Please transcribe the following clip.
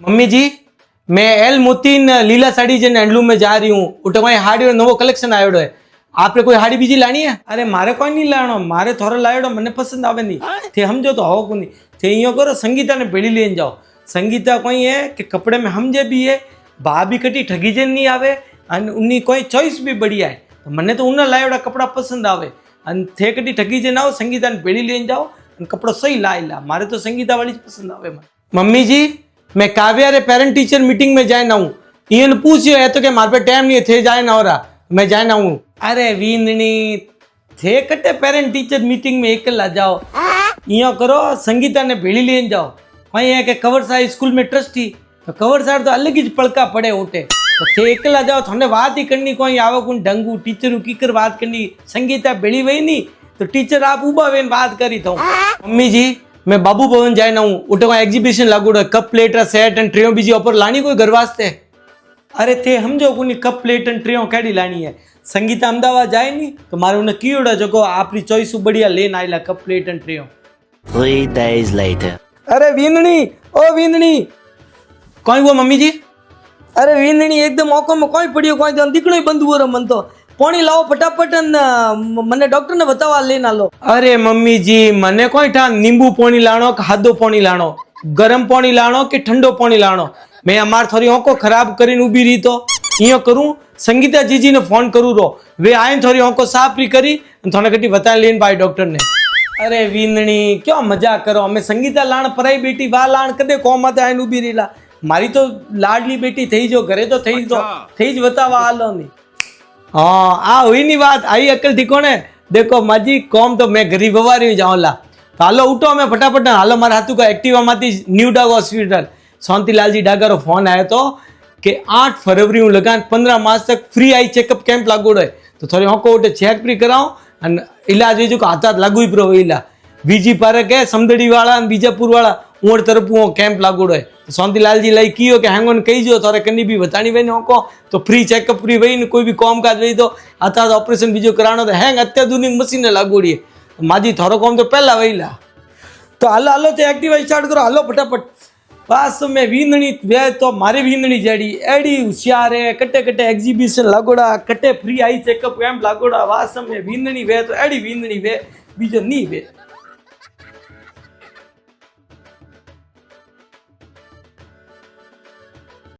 Mummy जी मैं L मोतीन लीला साड़ी जन handloom में जा रही हूँ उठे वहीं हाड़ी नवो कलेक्शन आयोडो है आपने कोई हाड़ी बीजी लानी है अरे मारे कोई नहीं लाणो मारे थोड़ा लायोडो मने पसंद आवे नहीं थे समझो तो हो कोनी थे यो करो संगीता ने भेड़ी लेन जाओ संगीता कोई है कि कपड़े में हमजे भी है भा भी कटी ठगी जन नहीं आवे अन उन्नी कोई चॉइस भी बढ़िया है तो मने तो उन्ना लायोडा कपड़ा पसंद आवे अन थे कटी ठगी जन आओ संगीता ने भेड़ी लेन जाओ कपड़ो सही ला मारे तो संगीता वाली पसंद आवे मम्मी जी मैं काव्या रे पेरेंट टीचर मीटिंग में जाए ना हूँ इन पूछियो है तो कि मारे पे टाइम नहीं थे जाए ना हो रहा मैं जाए ना हूँ अरे वींदनी थे कटे पेरेंट टीचर मीटिंग में एकला जाओ यो करो संगीता ने भेड़ी लेन जाओ वही है कि कवर साहब स्कूल में ट्रस्टी तो कवर साहब तो अलग ही पड़का पड़े उठे तो थे एकला जाओ थोड़े बात ही करनी कोई आवो कोई ढंगू टीचर कीकर बात करनी संगीता भेड़ी वही नहीं तो टीचर आप उबा वेन बात करी तो मम्मी जी मैं बाबू भवन जाए ना हूँ उठे वहाँ एग्जीबिशन लागू कप प्लेट सेट एंड ट्रेयों बीजी ऊपर लानी कोई घर वास्ते अरे थे समझो कोनी कप प्लेट एंड ट्रेयों कैडी लानी है संगीता अहमदाबाद जाए नहीं तो मारे उन्हें कीड़ा जो आपकी चॉइस बढ़िया लेन आयला कप प्लेट एंड ट्रेयों 3 days later. अरे वींदनी ओ वींदनी कोई वो मम्मी जी अरे वींदनी एकदम औको में कोई पड़ियो कोई तो दिखणो ही बंद हुआ मन तो पानी लाओ फटाफट मने डॉक्टर ने बतावा लेना लो अरे मम्मी जी मने कोई ठा नींबू पानी लाणो कि हादो पानी लाणो गरम पानी लाणो कि ठंडो पानी लाणो मैं अमार थोड़ी आंखों खराब करीने उभी रही तो यो करूं संगीता जीजी ने फोन करूं रो वे आए थोड़ी आंखों साफ री करी थोड़ा कटी बता लेन भाई डॉक्टर ने अरे वींदणी क्यों मजाक करो हमें संगीता लाण पराई बेटी वा लाण कदे कोमाते आईने उभी रहीला मारी तो लाडली बेटी थई जो घरे तो थई ज बतावा आलो नहीं हाँ आ हुई नहीं बात आई अकल ठिकोने देखो माजी कौम तो मैं गरीब हवारी जाऊला तो हालो उठो मैं फटाफट हालो मारे हाथू का एक्टिवा माती न्यू डाग हॉस्पिटल शांतिलाल जी डागा रो फोन आयो तो कि 8 फरवरी हूँ लगान 15 मार्च तक फ्री आई चेकअप कैंप लागू है तो थोड़ी होको उठे चेक भी कराओ अन इलाज जो हाथ लागू ही प्रो इला बीजी पार्क है समदड़ी वाला बीजापुर वाला उड़ तरफ वो कैंप लागू है तो शांतिलाल जी लाई कियो कि हैंगोन कही जो थोड़े कन्नी भी बतानी वही होको तो फ्री चेकअप फ्री वही कोई भी कॉम काज वही तो आता ऑपरेशन बीजो करानो तो हैंग अत्याधुनिक मशीन लागूड़ी है माजी थोड़ो कॉम तो पहला वही ला तो हालो हालो तो एक्टिवा स्टार्ट करो हालो फटाफट बस में वींदणी वे तो मारे वींदणी जड़ी एडी होशियार है कटे कटे एग्जीबिशन लागोड़ा कटे फ्री आई चेकअप कैंप लागोड़ा वास में वींदणी वे तो एडी वींदणी वे बीजो नहीं वे